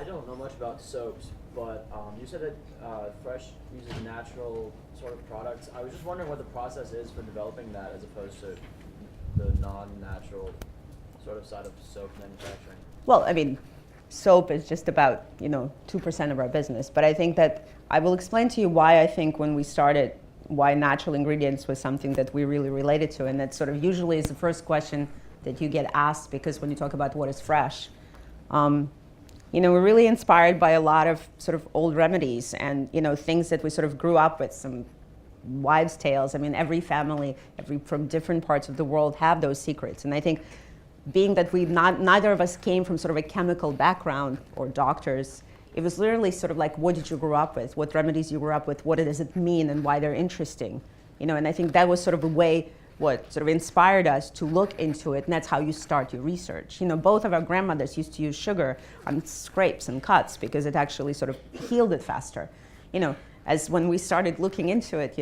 don't know much about soaps, but you said that Fresh uses natural sort of products. I was just wondering what the process is for developing that as opposed to the non-natural sort of side of soap manufacturing. Well, I mean, soap is just about 2% of our business, but I think that I will explain to you why I think when we started, why natural ingredients was something that we really related to, and that sort of usually is the first question that you get asked, because when you talk about what is fresh, we're really inspired by a lot of sort of old remedies and things that we sort of grew up with, some wives' tales. I mean, every family, from different parts of the world have those secrets, and I think being that neither of us came from sort of a chemical background or doctors, it was literally sort of like, what did you grow up with? What remedies you grew up with? What does it mean and why they're interesting? And I think that was sort of a way what sort of inspired us to look into it, and that's how you start your research. Both of our grandmothers used to use sugar on scrapes and cuts because it actually sort of healed it faster. As when we started looking into it,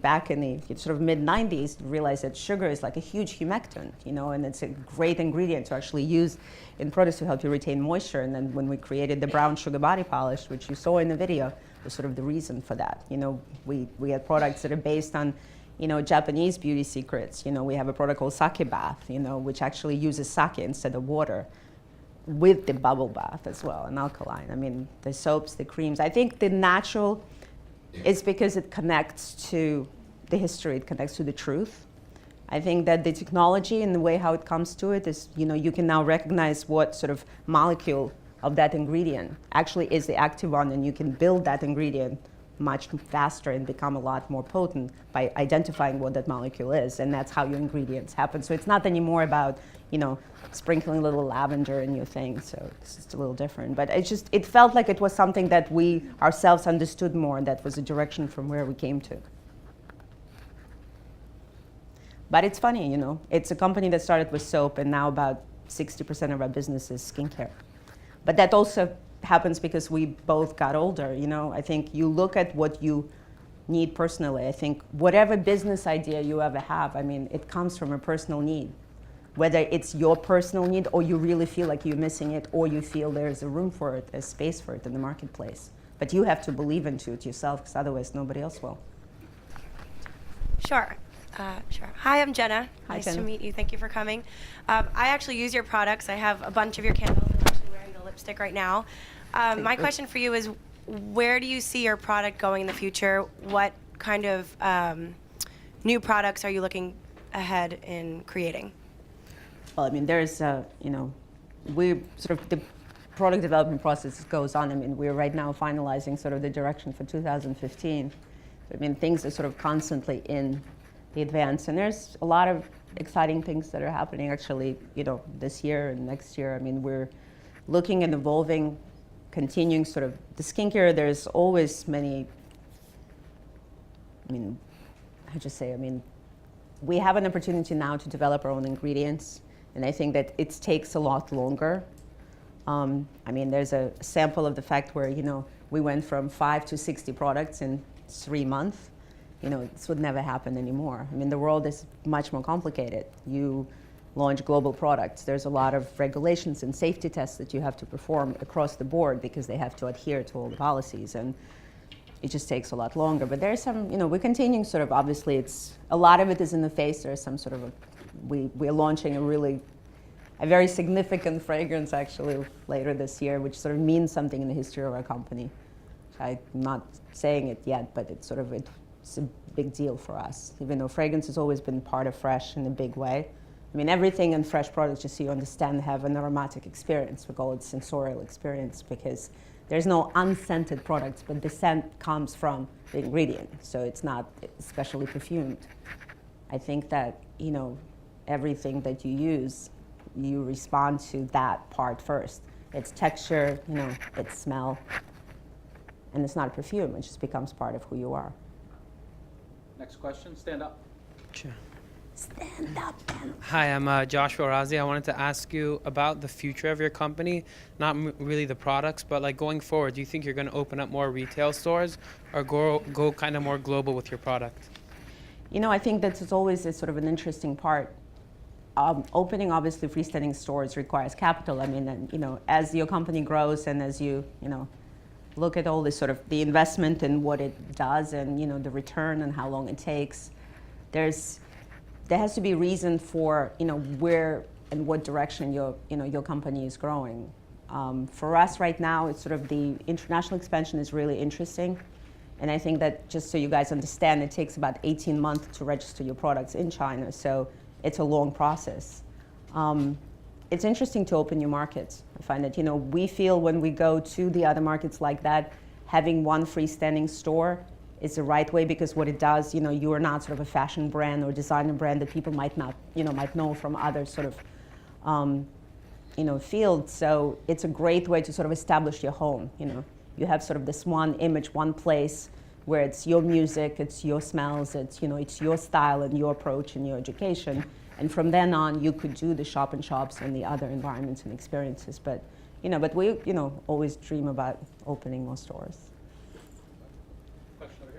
back in the sort of mid-90s, realized that sugar is like a huge humectant, and it's a great ingredient to actually use in products to help you retain moisture. And then when we created the brown sugar body polish, which you saw in the video, was sort of the reason for that. We had products that are based on, Japanese beauty secrets. We have a product called sake bath, which actually uses sake instead of water, with the bubble bath as well, and alkaline. I mean, the soaps, the creams. I think the natural is because it connects to the history, it connects to the truth. I think that the technology and the way how it comes to it is, you can now recognize what sort of molecule of that ingredient actually is the active one, and you can build that ingredient much faster and become a lot more potent by identifying what that molecule is, and that's how your ingredients happen. So it's not anymore about, sprinkling a little lavender in your thing, so it's just a little different. But it felt like it was something that we ourselves understood more, and that was a direction from where we came to. But it's funny, it's a company that started with soap, and now about 60% of our business is skincare. But that also happens because we both got older. I think you look at what you need personally. I think whatever business idea you ever have, it comes from a personal need. Whether it's your personal need, or you really feel like you're missing it, or you feel there's a room for it, a space for it in the marketplace. But you have to believe into it yourself, because otherwise nobody else will. Sure. Hi, I'm Jenna. Hi, nice Jenna. to meet you. Thank you for coming. I actually use your products. I have a bunch of your candles. I'm actually wearing the lipstick right now. My question for you is, where do you see your product going in the future? What kind of new products are you looking ahead in creating? Well, there's, we sort of, the product development process goes on. We're right now finalizing sort of the direction for 2015. Things are sort of constantly in the advance, and there's a lot of exciting things that are happening actually, this year and next year. We're looking and evolving, continuing sort of the skincare. There's always many, we have an opportunity now to develop our own ingredients, and I think that it takes a lot longer. There's a sample of the fact where, we went from 5 to 60 products in 3 months. This would never happen anymore. The world is much more complicated. You launch global products. There's a lot of regulations and safety tests that you have to perform across the board because they have to adhere to all the policies, and it just takes a lot longer. But there's some, we're continuing sort of, obviously a lot of it is in the face. There's some sort of we're launching a very significant fragrance actually later this year, which sort of means something in the history of our company. I'm not saying it yet, but it's a big deal for us, even though fragrance has always been part of Fresh in a big way. Everything in Fresh products, just so you understand, have an aromatic experience. We call it sensorial experience because there's no unscented products, but the scent comes from the ingredient, so it's not especially perfumed. I think that, everything that you use, you respond to that part first. It's texture, it's smell, and it's not a perfume. It just becomes part of who you are. Next question, stand up. Sure. Stand up, man. Hi, I'm Joshua Razi. I wanted to ask you about the future of your company, not really the products, but like going forward, do you think you're going to open up more retail stores or go kind of more global with your product? I think that's always a sort of an interesting part. opening obviously freestanding stores requires capital. I mean, and, as your company grows and as you look at all this sort of the investment and what it does and the return and how long it takes, there has to be a reason for where and what direction your company is growing. For us right now, it's sort of the international expansion is really interesting. And I think that, just so you guys understand, it takes about 18 months to register your products in China. So it's a long process. It's interesting to open new markets. I find that, we feel when we go to the other markets like that, having one freestanding store is the right way, because what it does, you are not sort of a fashion brand or designer brand that people might not, might know from other sort of, fields. So it's a great way to sort of establish your home, You have sort of this one image, one place where it's your music, it's your smells, it's your style and your approach and your education. And from then on, you could do the shop and shops and the other environments and experiences. But we always dream about opening more stores. Question over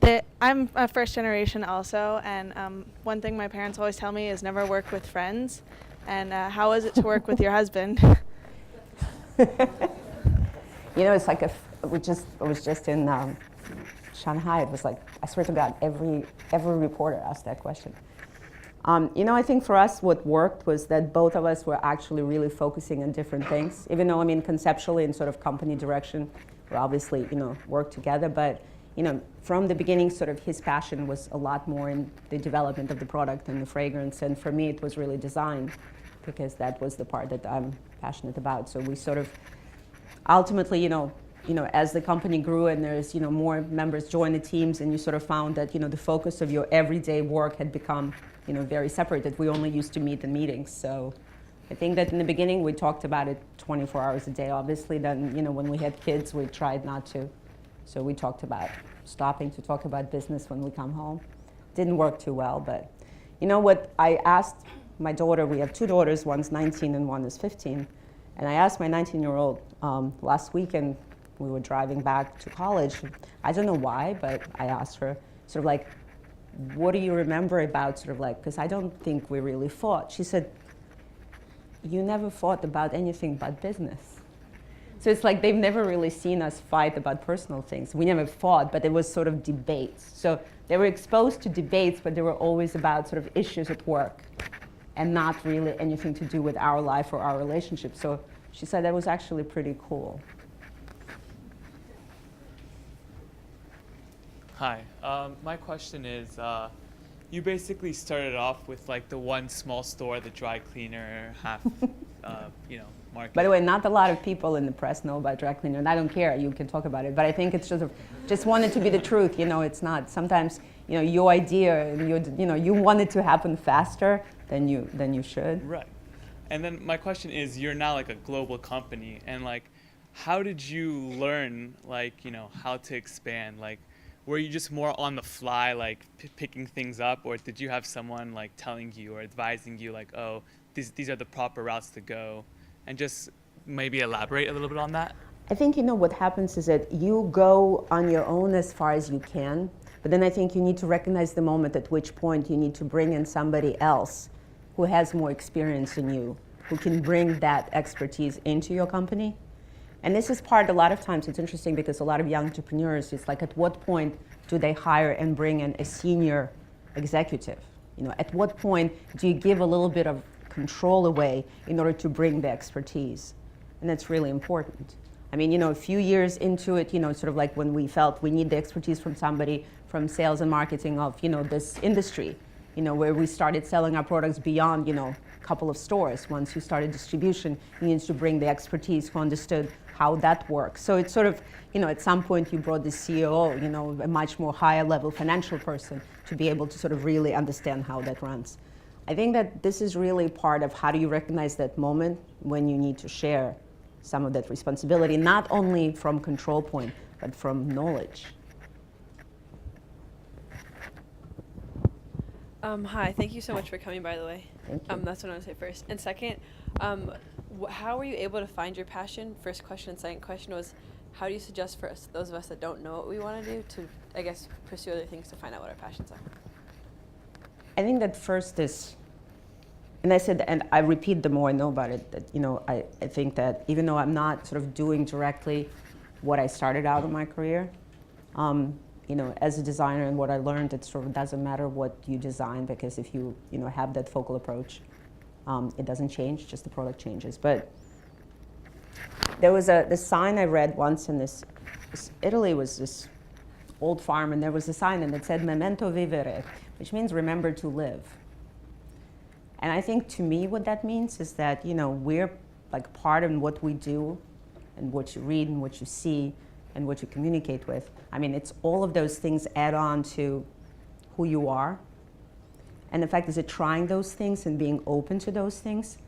here. I'm a first generation also, and one thing my parents always tell me is never work with friends. And how is it to work with your husband? It's like I was just in Shanghai. It was like, I swear to God, every reporter asked that question. I think for us what worked was that both of us were actually really focusing on different things. Even though, conceptually in sort of company direction, we obviously, work together. But, from the beginning, sort of his passion was a lot more in the development of the product and the fragrance. And for me, it was really design, because that was the part that I'm passionate about. So we sort of ultimately, as the company grew and there's, more members join the teams, and you sort of found that, the focus of your everyday work had become, very separated. We only used to meet in meetings. So I think that in the beginning we talked about it 24 hours a day. Obviously then, when we had kids, we tried not to. So we talked about stopping to talk about business when we come home. Didn't work too well, but what I asked my daughter, we have two daughters, one's 19 and one is 15. And I asked my 19-year-old last weekend, we were driving back to college. I don't know why, but I asked her sort of like, what do you remember about sort of like, because I don't think we really fought. She said, you never fought about anything but business. So it's like they've never really seen us fight about personal things. We never fought, but it was sort of debates. So they were exposed to debates, but they were always about sort of issues at work and not really anything to do with our life or our relationship. So she said that was actually pretty cool. Hi, my question is, you basically started off with like the one small store, the dry cleaner, half, market. By the way, not a lot of people in the press know about dry cleaner, and I don't care, you can talk about it, but I think it's just wanted to be the truth, it's not. Sometimes, your idea, and you want it to happen faster than you should. Right. And then my question is, you're now like a global company, and like, how did you learn how to expand? Like, were you just more on the fly, like picking things up, or did you have someone like telling you or advising you like, oh, these are the proper routes to go? And just maybe elaborate a little bit on that. I think, what happens is that you go on your own as far as you can, but then I think you need to recognize the moment at which point you need to bring in somebody else who has more experience than you, who can bring that expertise into your company. And this is part, a lot of times it's interesting because a lot of young entrepreneurs, it's like at what point do they hire and bring in a senior executive? At what point do you give a little bit of control away in order to bring the expertise? And that's really important. I mean, a few years into it, sort of like when we felt we need the expertise from somebody from sales and marketing of, this industry, where we started selling our products beyond, a couple of stores. Once you started distribution, you needed to bring the expertise who understood how that works. So it's sort of, at some point you brought the CEO, a much more higher level financial person to be able to sort of really understand how that runs. I think that this is really part of how do you recognize that moment when you need to share some of that responsibility, not only from control point, but from knowledge. Hi, thank you so much for coming, by the way. Thank you. That's what I want to say first. And second, how were you able to find your passion? First question. And second question was, how do you suggest for us, those of us that don't know what we want to do, to, I guess, pursue other things to find out what our passions are? I think that first is, and I said, and I repeat the more I know about it, that, I think that even though I'm not sort of doing directly what I started out in my career, as a designer and what I learned, it sort of doesn't matter what you design, because if you, have that focal approach, it doesn't change, just the product changes. But there was this sign I read once in this Italy was this old farm, and there was a sign and it said memento vivere, which means remember to live. And I think to me what that means is that, we're like part of what we do and what you read and what you see and what you communicate with. I mean, it's all of those things add on to who you are. And the fact is that trying those things and being open to those things,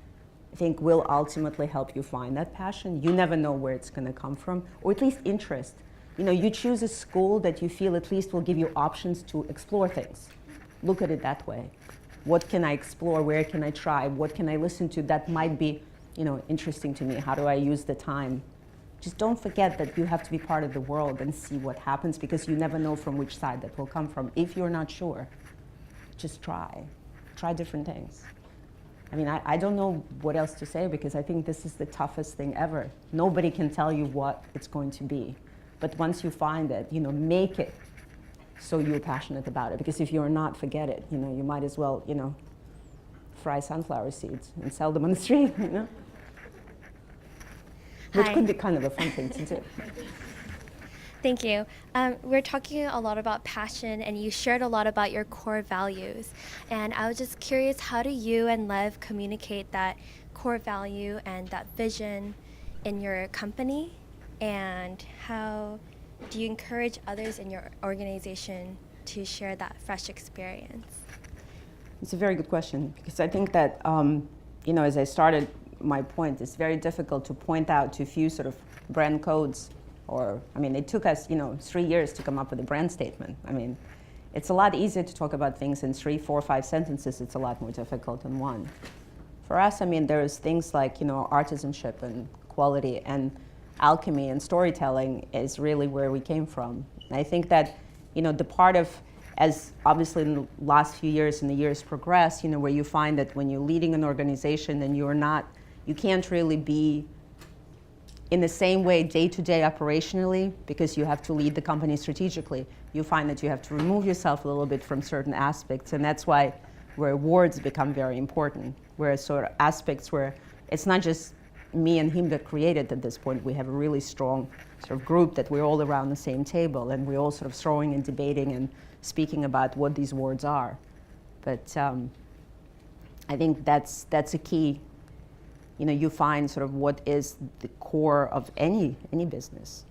I think will ultimately help you find that passion. You never know where it's going to come from, or at least interest. You choose a school that you feel at least will give you options to explore things. Look at it that way. What can I explore? Where can I try? What can I listen to that might be, interesting to me? How do I use the time? Just don't forget that you have to be part of the world and see what happens, because you never know from which side that will come from. If you're not sure, just try. Try different things. I mean, I don't know what else to say, because I think this is the toughest thing ever. Nobody can tell you what it's going to be. But once you find it, make it so you're passionate about it. Because if you're not, forget it. You might as well, fry sunflower seeds and sell them on the street, Which could be kind of a fun thing to do. Thank you. We're talking a lot about passion, and you shared a lot about your core values. And I was just curious, how do you and Lev communicate that core value and that vision in your company? And how do you encourage others in your organization to share that fresh experience? It's a very good question, because I think that, as I started my point, it's very difficult to point out to a few sort of brand codes. It took us, 3 years to come up with a brand statement. It's a lot easier to talk about things in 3, 4, 5 sentences. It's a lot more difficult in one. For us, there's things like, artisanship and quality and alchemy and storytelling is really where we came from. And I think that, the part of, as obviously in the last few years and the years progress, where you find that when you're leading an organization and you can't really be in the same way day-to-day operationally, because you have to lead the company strategically. You find that you have to remove yourself a little bit from certain aspects, and that's why where words become very important, where sort of aspects where it's not just me and him that created at this point. We have a really strong sort of group that we're all around the same table, and we're all sort of throwing and debating and speaking about what these words are. But I think that's a key. You find sort of what is the core of any business.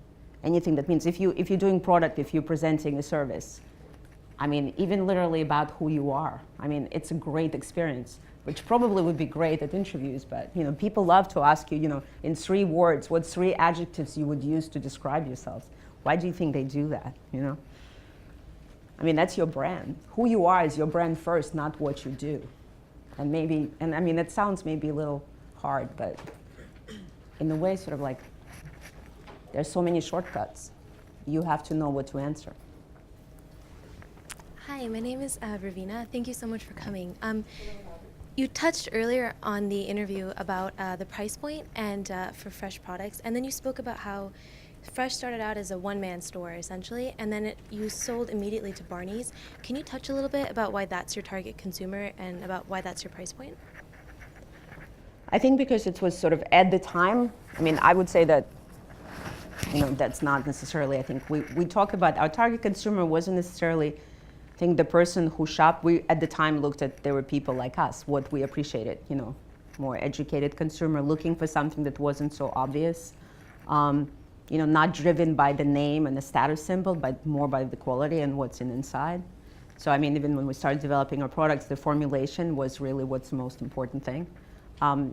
Anything that means if you're doing product, if you're presenting a service, even literally about who you are. It's a great experience, which probably would be great at interviews, but people love to ask you, in 3 words, what 3 adjectives you would use to describe yourselves. Why do you think they do that, that's your brand. Who you are is your brand first, not what you do. And it sounds maybe a little hard, but in a way, sort of like, there's so many shortcuts. You have to know what to answer. Hi, my name is Ravina. Thank you so much for coming. You touched earlier on the interview about the price point and for Fresh products, and then you spoke about how Fresh started out as a one-man store, essentially, and then you sold immediately to Barney's. Can you touch a little bit about why that's your target consumer and about why that's your price point? I think because it was sort of at the time, I would say that, that's not necessarily, I think we talk about our target consumer wasn't necessarily, I think the person who shopped, we at the time looked at, there were people like us, what we appreciated, more educated consumer looking for something that wasn't so obvious, not driven by the name and the status symbol, but more by the quality and what's inside. So even when we started developing our products, the formulation was really what's the most important thing.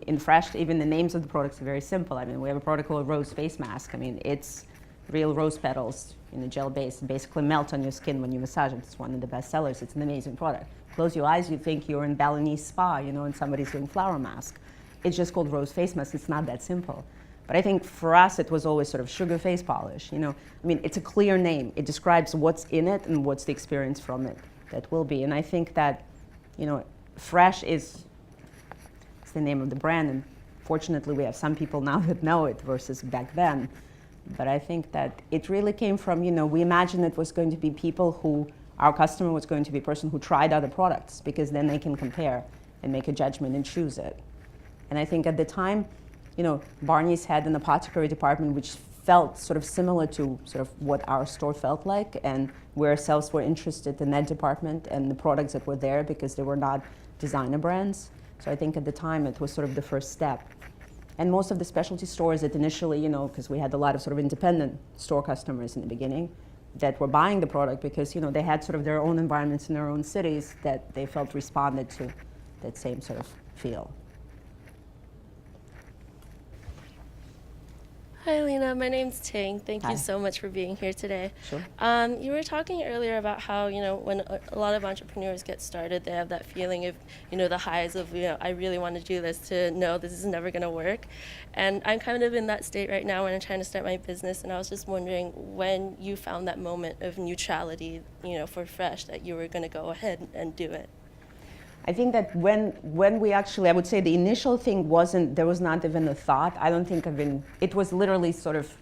In Fresh, even the names of the products are very simple. We have a product called Rose Face Mask. It's real rose petals in a gel base, basically melt on your skin when you massage it. It's one of the best sellers. It's an amazing product. Close your eyes, you think you're in Balinese spa, and somebody's doing flower mask. It's just called Rose Face Mask. It's not that simple. But I think for us, it was always sort of sugar face polish. It's a clear name. It describes what's in it and what's the experience from it that will be. And I think that Fresh is the name of the brand, and fortunately we have some people now that know it versus back then. But I think that it really came from, we imagined it was going to be people who, our customer was going to be a person who tried other products, because then they can compare and make a judgment and choose it. And I think at the time, Barney's had an apothecary department which felt sort of similar to sort of what our store felt like, and we ourselves were interested in that department and the products that were there because they were not designer brands. So I think at the time it was sort of the first step. And most of the specialty stores that initially, because we had a lot of sort of independent store customers in the beginning that were buying the product because, they had sort of their own environments in their own cities that they felt responded to that same sort of feel. Hi, Alina. My name's Ting. Thank Hi. you so much for being here today. Sure. You were talking earlier about how, when a lot of entrepreneurs get started, they have that feeling of, the highs of, I really want to do this, to no, this is never going to work. And I'm kind of in that state right now when I'm trying to start my business, and I was just wondering when you found that moment of neutrality, for Fresh, that you were going to go ahead and do it. I think that when we actually, I would say the initial thing there was not even a thought. I don't think it was literally sort of,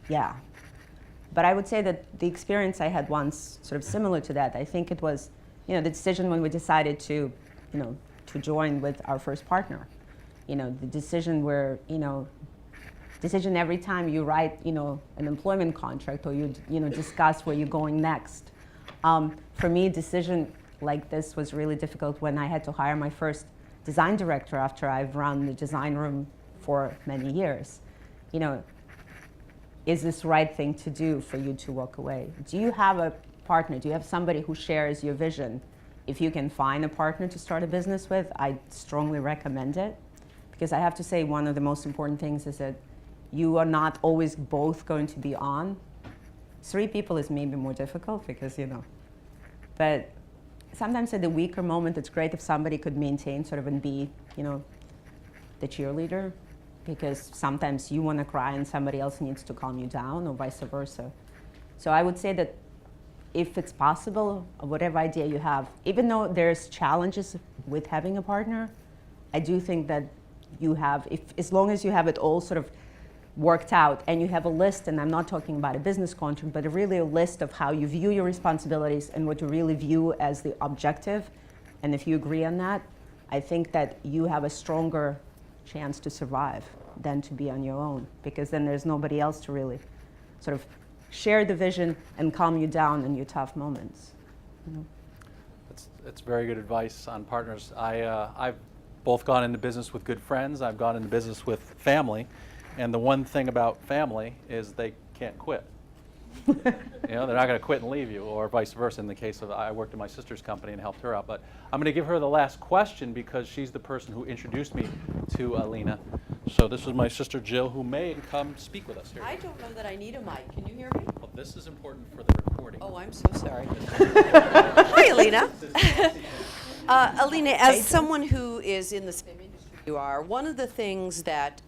yeah. But I would say that the experience I had once, sort of similar to that, I think it was, the decision when we decided to join with our first partner. The decision where, decision every time you write, an employment contract or you discuss where you're going next. For me, a decision like this was really difficult when I had to hire my first design director after I've run the design room for many years. Is this the right thing to do for you to walk away? Do you have a partner? Do you have somebody who shares your vision? If you can find a partner to start a business with, I strongly recommend it. Because I have to say, one of the most important things is that you are not always both going to be on. 3 people is maybe more difficult because, but sometimes at the weaker moment, it's great if somebody could maintain sort of and be, the cheerleader, because sometimes you want to cry and somebody else needs to calm you down, or vice versa. So I would say that if it's possible, whatever idea you have, even though there's challenges with having a partner, I do think that you have, as long as you have it all sort of worked out and you have a list, and I'm not talking about a business contract, but really a list of how you view your responsibilities and what you really view as the objective, and if you agree on that, I think that you have a stronger chance to survive than to be on your own, because then there's nobody else to really sort of share the vision and calm you down in your tough moments. It's very good advice on partners. I've both gone into business with good friends. I've gone into business with family. And the one thing about family is they can't quit. They're not going to quit and leave you, or vice versa. In the case of, I worked in my sister's company and helped her out. But I'm going to give her the last question because she's the person who introduced me to Alina. So this is my sister Jill, who may come speak with us here. I don't know that I need a mic. Can you hear me? Well, this is important for the recording. Oh, I'm so sorry. Hi, Alina. Alina, as someone who is in the same industry you are, one of the things that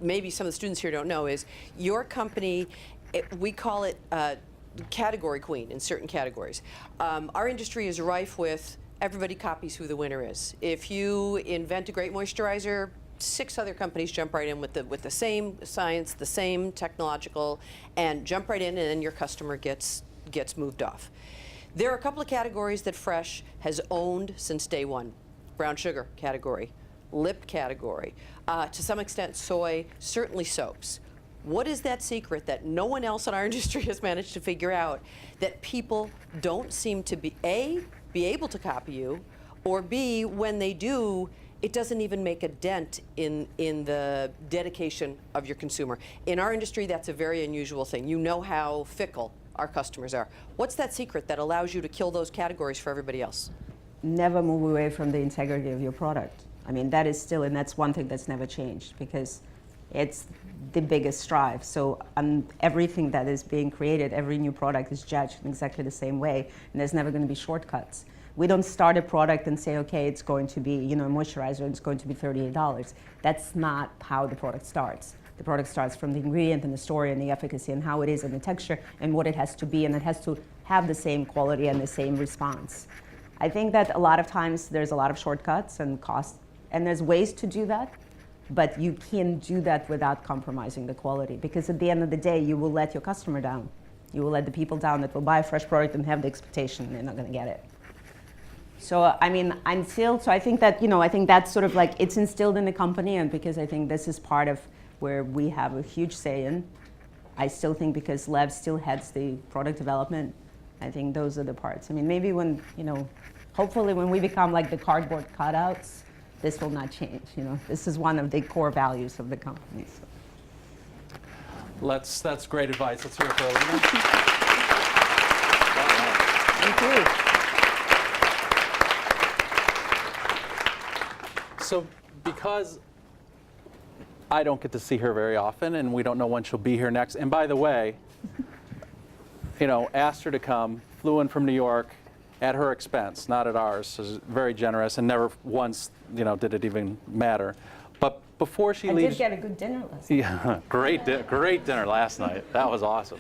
maybe some of the students here don't know is your company, we call it category queen in certain categories. Our industry is rife with everybody copies who the winner is. If you invent a great moisturizer, 6 other companies jump right in with the same science, the same technological, and jump right in, and then your customer gets moved off. There are a couple of categories that Fresh has owned since day one. Brown sugar category, lip category, to some extent soy, certainly soaps. What is that secret that no one else in our industry has managed to figure out, that people don't seem to be able to copy you, or B, when they do, it doesn't even make a dent in the dedication of your consumer? In our industry, that's a very unusual thing. You know how fickle our customers are. What's that secret that allows you to kill those categories for everybody else? Never move away from the integrity of your product. I mean, that is still, and that's one thing that's never changed, because it's the biggest strive. So everything that is being created, every new product is judged in exactly the same way, and there's never going to be shortcuts. We don't start a product and say, okay, it's going to be, a moisturizer, and it's going to be $38. That's not how the product starts. The product starts from the ingredient and the story and the efficacy and how it is and the texture and what it has to be, and it has to have the same quality and the same response. I think that a lot of times there's a lot of shortcuts and cost, and there's ways to do that, but you can't do that without compromising the quality, because at the end of the day, you will let your customer down. You will let the people down that will buy a fresh product and have the expectation they're not going to get it. So, I mean, I think that, I think that's sort of like, it's instilled in the company, and because I think this is part of where we have a huge say in. I still think because Lev still heads the product development, I think those are the parts. I mean, maybe when, hopefully when we become like the cardboard cutouts, this will not change. This is one of the core values of the company. So. That's great advice. Let's hear it for Alina. Thank you. So, because I don't get to see her very often, and we don't know when she'll be here next. And by the way, asked her to come, flew in from New York at her expense, not at ours. So she's very generous, and never once, did it even matter. But before she leaves, I did get a good dinner last night. Yeah, great dinner last night. That was awesome.